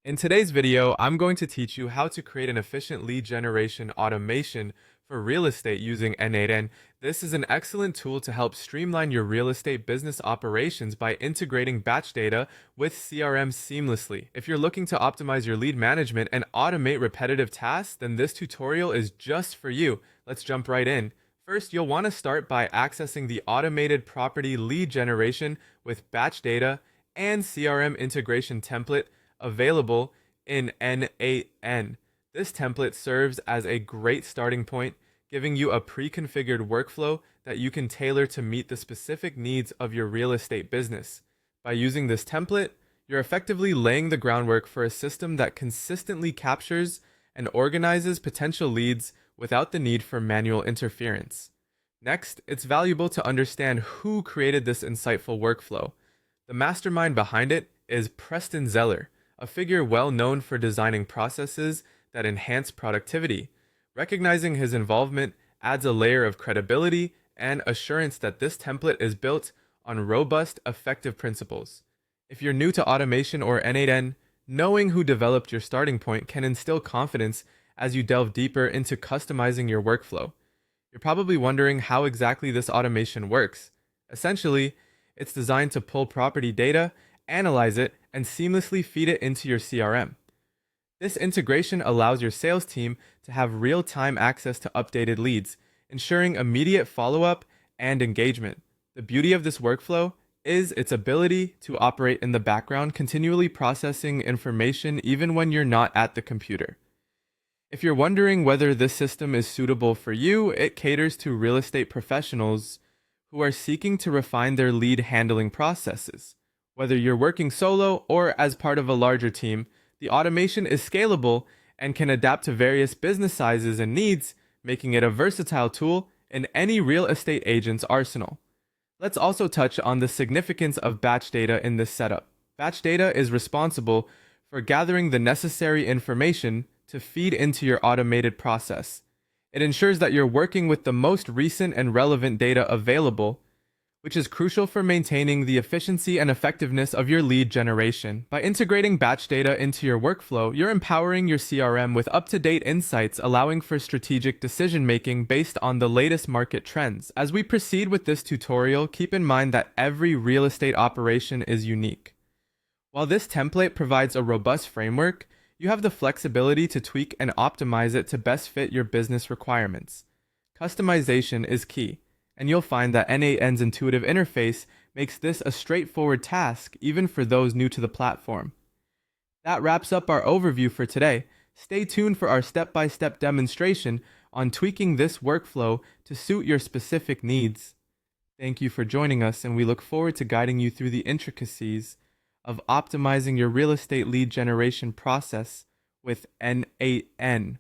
In today's video, I'm going to teach you how to create an efficient lead generation automation for real estate using N8n. This is an excellent tool to help streamline your real estate business operations by integrating batch data with CRM seamlessly. If you're looking to optimize your lead management and automate repetitive tasks, then this tutorial is just for you. Let's jump right in. First, you'll want to start by accessing the automated property lead generation with batch data and CRM integration template available in N8n. This template serves as a great starting point, giving you a pre-configured workflow that you can tailor to meet the specific needs of your real estate business. By using this template, you're effectively laying the groundwork for a system that consistently captures and organizes potential leads without the need for manual interference. Next, it's valuable to understand who created this insightful workflow. The mastermind behind it is Preston Zeller, a figure well known for designing processes that enhance productivity. Recognizing his involvement adds a layer of credibility and assurance that this template is built on robust, effective principles. If you're new to automation or N8n, knowing who developed your starting point can instill confidence as you delve deeper into customizing your workflow. You're probably wondering how exactly this automation works. Essentially, it's designed to pull property data, analyze it, and seamlessly feed it into your CRM. This integration allows your sales team to have real-time access to updated leads, ensuring immediate follow-up and engagement. The beauty of this workflow is its ability to operate in the background, continually processing information even when you're not at the computer. If you're wondering whether this system is suitable for you, it caters to real estate professionals who are seeking to refine their lead handling processes. Whether you're working solo or as part of a larger team, the automation is scalable and can adapt to various business sizes and needs, making it a versatile tool in any real estate agent's arsenal. Let's also touch on the significance of batch data in this setup. Batch data is responsible for gathering the necessary information to feed into your automated process. It ensures that you're working with the most recent and relevant data available, which is crucial for maintaining the efficiency and effectiveness of your lead generation. By integrating batch data into your workflow, you're empowering your CRM with up-to-date insights, allowing for strategic decision-making based on the latest market trends. As we proceed with this tutorial, keep in mind that every real estate operation is unique. While this template provides a robust framework, you have the flexibility to tweak and optimize it to best fit your business requirements. Customization is key, and you'll find that N8n's intuitive interface makes this a straightforward task even for those new to the platform. That wraps up our overview for today. Stay tuned for our step-by-step demonstration on tweaking this workflow to suit your specific needs. Thank you for joining us, and we look forward to guiding you through the intricacies of optimizing your real estate lead generation process with N8n.